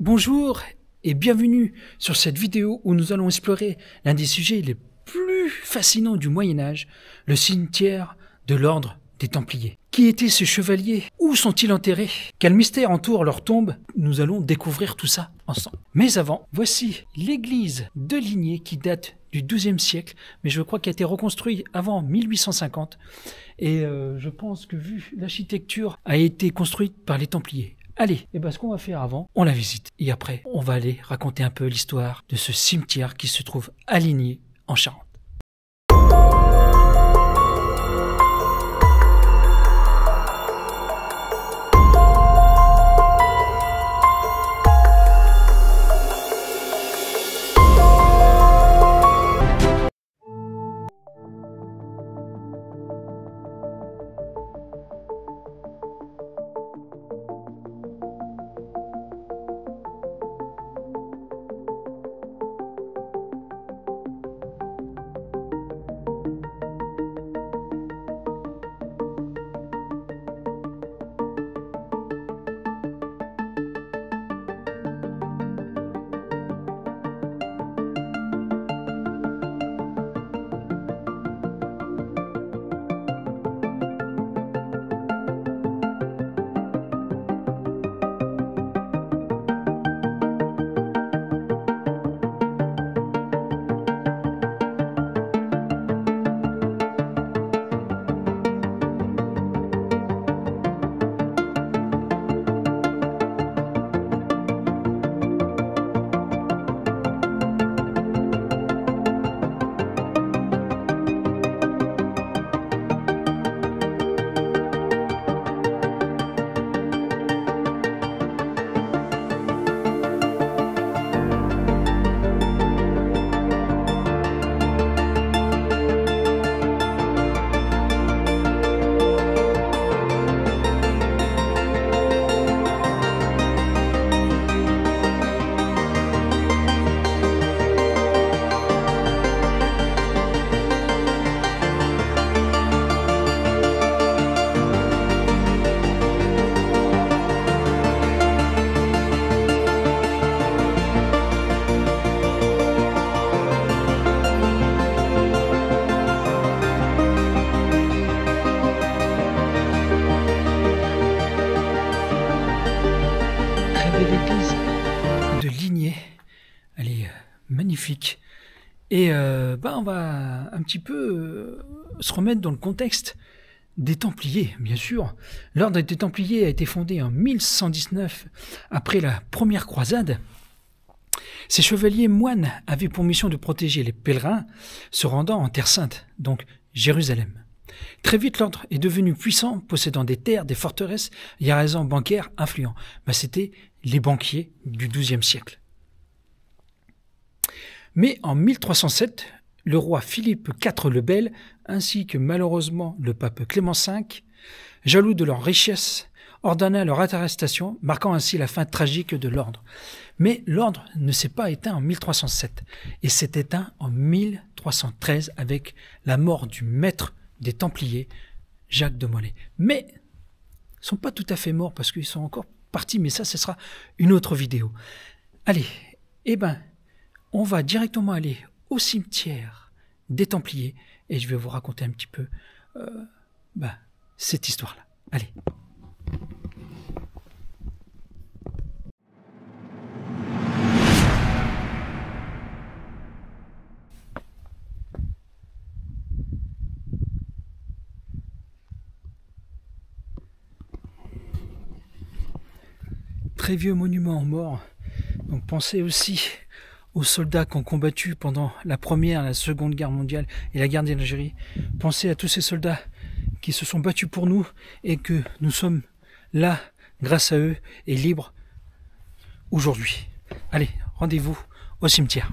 Bonjour et bienvenue sur cette vidéo où nous allons explorer l'un des sujets les plus fascinants du Moyen-Âge, le cimetière de l'ordre des Templiers. Qui étaient ces chevaliers? Où sont-ils enterrés? Quel mystère entoure leur tombe? Nous allons découvrir tout ça ensemble. Mais avant, voici l'église de Ligné qui date du XIIe siècle, mais je crois qu'elle a été reconstruite avant 1850. Et je pense que vu l'architecture a été construite par les Templiers. Allez, et ben ce qu'on va faire avant, on la visite. Et après, on va aller raconter un peu l'histoire de ce cimetière qui se trouve à Ligné, en Charente. L'église de Ligné, elle est magnifique. Et on va un petit peu se remettre dans le contexte des Templiers, bien sûr. L'ordre des Templiers a été fondé en 1119, après la première croisade. Ces chevaliers moines avaient pour mission de protéger les pèlerins se rendant en Terre Sainte, donc Jérusalem. Très vite, l'ordre est devenu puissant, possédant des terres, des forteresses et un réseau bancaire influent. C'était les banquiers du XIIe siècle. Mais en 1307, le roi Philippe IV le Bel, ainsi que malheureusement le pape Clément V, jaloux de leur richesse, ordonna leur arrestation, marquant ainsi la fin tragique de l'ordre. Mais l'ordre ne s'est pas éteint en 1307, et s'est éteint en 1313 avec la mort du maître des Templiers, Jacques de Molay. Mais ils ne sont pas tout à fait morts parce qu'ils sont encore partis, mais ça, ce sera une autre vidéo. Allez, on va directement aller au cimetière des Templiers et je vais vous raconter un petit peu cette histoire-là. Allez. Très vieux monument aux morts. Donc pensez aussi aux soldats qui ont combattu pendant la Première, la Seconde Guerre mondiale et la guerre d'Algérie. Pensez à tous ces soldats qui se sont battus pour nous et que nous sommes là grâce à eux et libres aujourd'hui. Allez, rendez-vous au cimetière.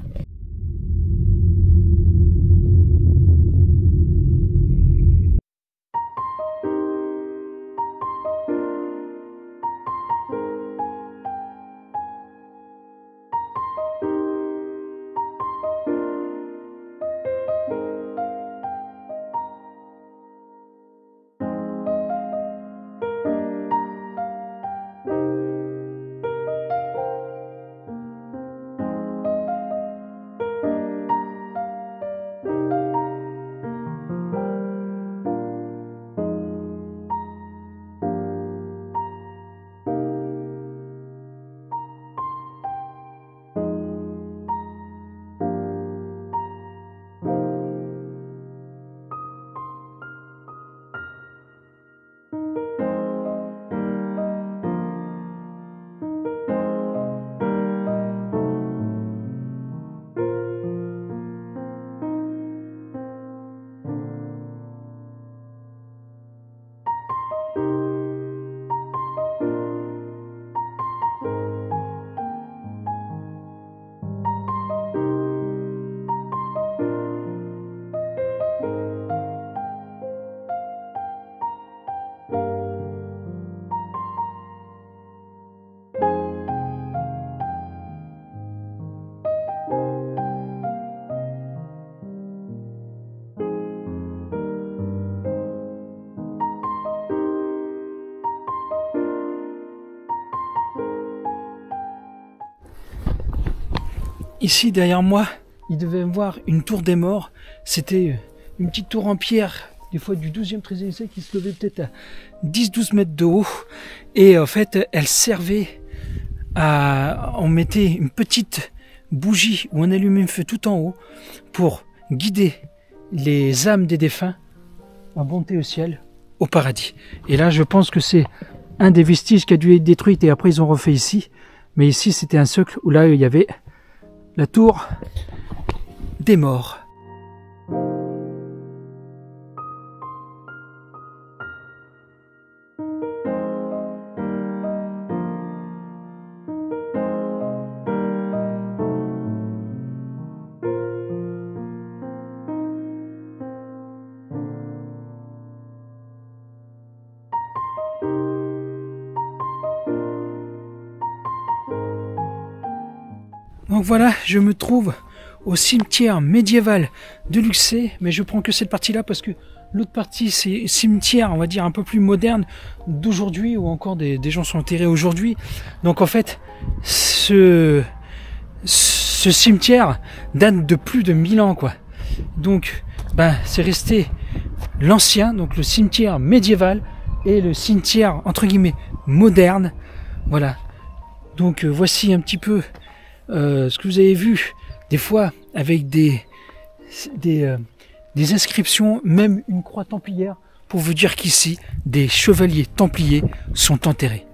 ici derrière moi, il devait y avoir une tour des morts. C'était une petite tour en pierre, des fois du 12e, 13e siècle, qui se levait peut-être à 10-12 mètres de haut. Et en fait, elle servait à... On mettait une petite bougie où on allumait un feu tout en haut pour guider les âmes des défunts à monter au ciel, au paradis. Et là, je pense que c'est un des vestiges qui a dû être détruit et après ils ont refait ici. Mais ici, c'était un socle où là, il y avait la tour des morts. Donc voilà, je me trouve au cimetière médiéval de Luxeuil, mais je prends que cette partie-là parce que l'autre partie, c'est cimetière, on va dire, un peu plus moderne d'aujourd'hui, où encore des gens sont enterrés aujourd'hui. Donc en fait, ce cimetière date de plus de 1000 ans, quoi. Donc, c'est resté l'ancien, donc le cimetière médiéval, et le cimetière, entre guillemets, moderne. Voilà. Donc voici un petit peu ce que vous avez vu des fois avec des inscriptions, même une croix templière, pour vous dire qu'ici des chevaliers templiers sont enterrés.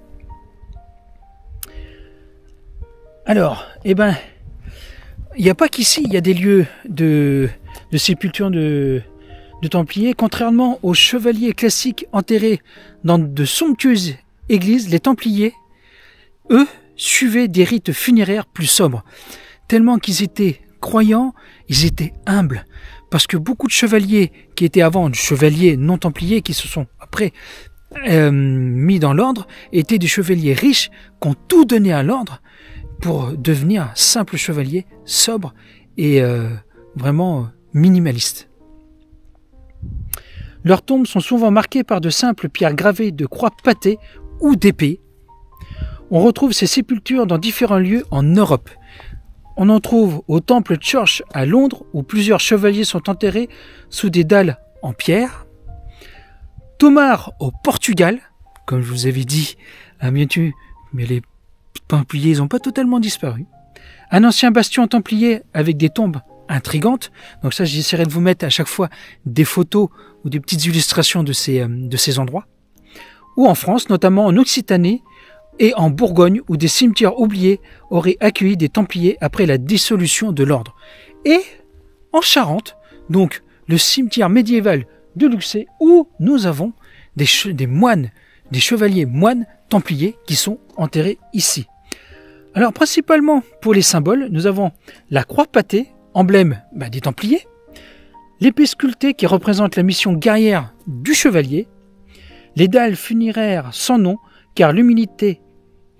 Alors, il n'y a pas qu'ici, il y a des lieux de sépulture de templiers. Contrairement aux chevaliers classiques enterrés dans de somptueuses églises, les templiers, eux, suivaient des rites funéraires plus sobres. Tellement qu'ils étaient croyants, ils étaient humbles. Parce que beaucoup de chevaliers qui étaient avant chevaliers non templiers, qui se sont après mis dans l'ordre, étaient des chevaliers riches qui ont tout donné à l'ordre pour devenir simples chevaliers sobres et vraiment minimalistes. Leurs tombes sont souvent marquées par de simples pierres gravées de croix pâtées ou d'épées. On retrouve ces sépultures dans différents lieux en Europe. On en trouve au Temple Church à Londres, où plusieurs chevaliers sont enterrés sous des dalles en pierre. Tomar au Portugal, comme je vous avais dit, mais les Templiers n'ont pas totalement disparu. Un ancien bastion templier avec des tombes intrigantes. Donc ça, j'essaierai de vous mettre à chaque fois des photos ou des petites illustrations de ces endroits. Ou en France, notamment en Occitanie, et en Bourgogne, où des cimetières oubliés auraient accueilli des Templiers après la dissolution de l'ordre. Et en Charente, donc le cimetière médiéval de Luxeuil, où nous avons des moines, des chevaliers moines Templiers qui sont enterrés ici. Alors principalement pour les symboles, nous avons la croix pâtée, emblème des Templiers, l'épée sculptée qui représente la mission guerrière du chevalier, les dalles funéraires sans nom, car l'humilité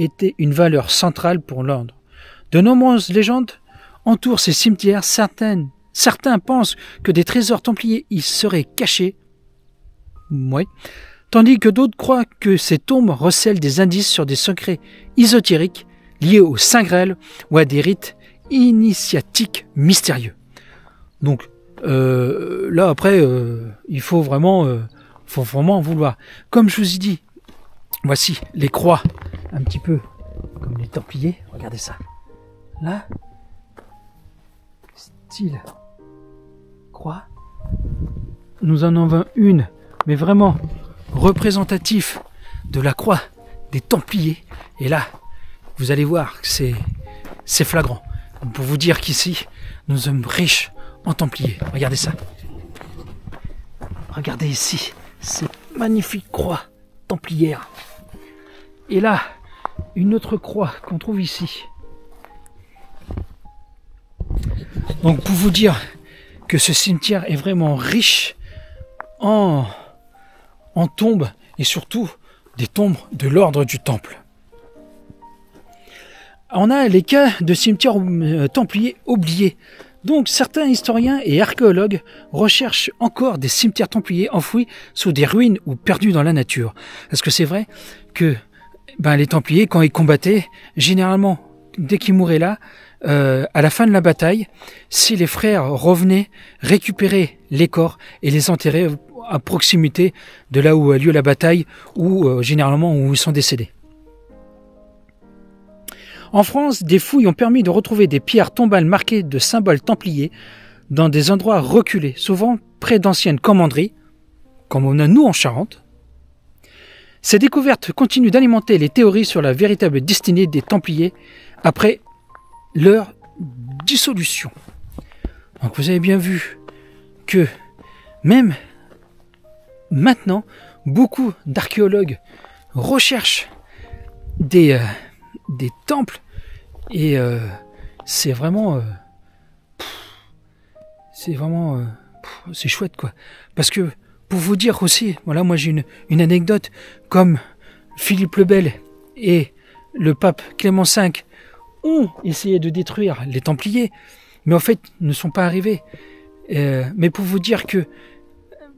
était une valeur centrale pour l'ordre. De nombreuses légendes entourent ces cimetières. Certains pensent que des trésors templiers y seraient cachés, tandis que d'autres croient que ces tombes recèlent des indices sur des secrets ésotériques liés au Saint Graal ou à des rites initiatiques mystérieux. Donc là après, il faut vraiment en vouloir. Comme je vous ai dit, voici les croix, un petit peu comme les Templiers. Regardez ça. Là, style croix. Nous en avons une, mais vraiment représentatif de la croix des Templiers. Et là, vous allez voir que c'est flagrant. Pour vous dire qu'ici, nous sommes riches en Templiers. Regardez ça. Regardez ici, cette magnifique croix templière. Et là, une autre croix qu'on trouve ici. Donc pour vous dire que ce cimetière est vraiment riche en tombes et surtout des tombes de l'ordre du Temple. On a les cas de cimetières templiers oubliés. Donc certains historiens et archéologues recherchent encore des cimetières templiers enfouis sous des ruines ou perdus dans la nature. Parce que c'est vrai que les Templiers, quand ils combattaient, généralement, dès qu'ils mouraient là, à la fin de la bataille, si les frères revenaient récupérer les corps et les enterrer à proximité de là où a lieu la bataille, ou généralement où ils sont décédés. En France, des fouilles ont permis de retrouver des pierres tombales marquées de symboles templiers dans des endroits reculés, souvent près d'anciennes commanderies, comme on a nous en Charente. Ces découvertes continuent d'alimenter les théories sur la véritable destinée des Templiers après leur dissolution. Donc vous avez bien vu que même maintenant, beaucoup d'archéologues recherchent des temples et c'est vraiment c'est chouette quoi, parce que pour vous dire aussi, voilà, moi j'ai une anecdote, comme Philippe le Bel et le pape Clément V ont essayé de détruire les Templiers, mais en fait ne sont pas arrivés. Mais pour vous dire que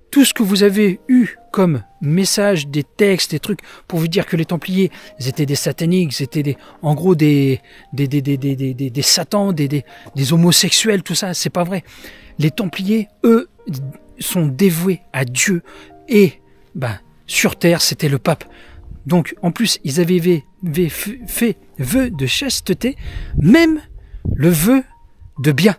tout ce que vous avez eu comme message, des textes, des trucs, pour vous dire que les Templiers, ils étaient des sataniques, c'était en gros des satans, des homosexuels, tout ça, c'est pas vrai. Les Templiers, eux, sont dévoués à Dieu, et sur terre, c'était le pape. Donc, en plus, ils avaient fait vœu de chasteté, même le vœu de bien.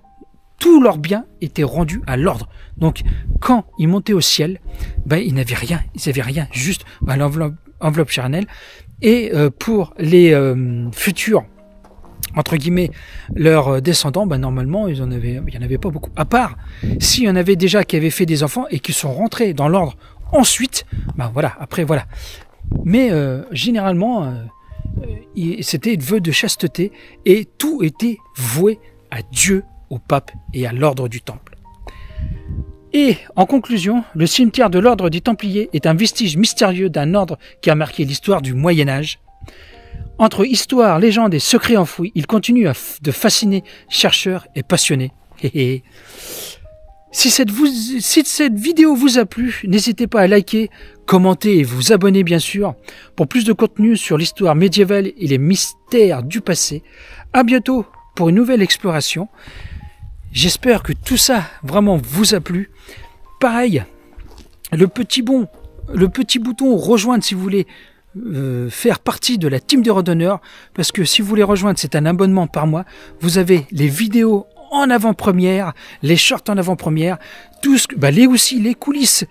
Tous leurs biens étaient rendus à l'ordre. Donc, quand ils montaient au ciel, ils n'avaient rien. Ils n'avaient rien, juste l'enveloppe charnelle. Et pour les futurs, entre guillemets, leurs descendants, normalement, il n'y en avait pas beaucoup. À part s'il y en avait déjà qui avaient fait des enfants et qui sont rentrés dans l'ordre ensuite, après, voilà. Mais généralement, c'était le vœu de chasteté et tout était voué à Dieu, au pape et à l'ordre du Temple. Et en conclusion, le cimetière de l'ordre des Templiers est un vestige mystérieux d'un ordre qui a marqué l'histoire du Moyen-Âge. Entre histoire, légende et secrets enfouis, il continue de fasciner chercheurs et passionnés. Si cette vidéo vous a plu, n'hésitez pas à liker, commenter et vous abonner bien sûr pour plus de contenu sur l'histoire médiévale et les mystères du passé. À bientôt pour une nouvelle exploration. J'espère que tout ça vraiment vous a plu. Pareil, le petit bouton rejoindre si vous voulez faire partie de la team des randonneurs, parce que si vous voulez rejoindre, c'est un abonnement par mois. Vous avez les vidéos en avant-première, les shorts en avant-première, tout ce que, les coulisses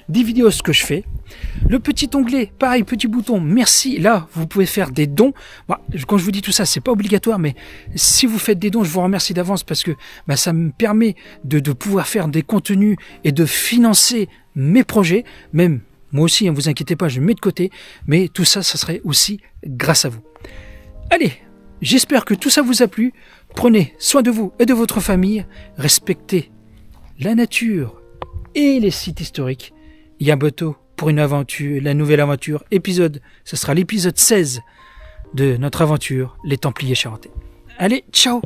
des vidéos, ce que je fais. Le petit onglet, pareil, petit bouton, merci. Là, vous pouvez faire des dons. Quand je vous dis tout ça, c'est pas obligatoire, mais si vous faites des dons, je vous remercie d'avance parce que ça me permet de pouvoir faire des contenus et de financer mes projets. Même moi aussi, ne vous inquiétez pas, je mets de côté, mais tout ça, ça serait aussi grâce à vous. Allez, j'espère que tout ça vous a plu. Prenez soin de vous et de votre famille. Respectez la nature et les sites historiques. Et à bientôt pour une aventure, la nouvelle aventure, ce sera l'épisode 16 de notre aventure, les Templiers charentais. Allez, ciao!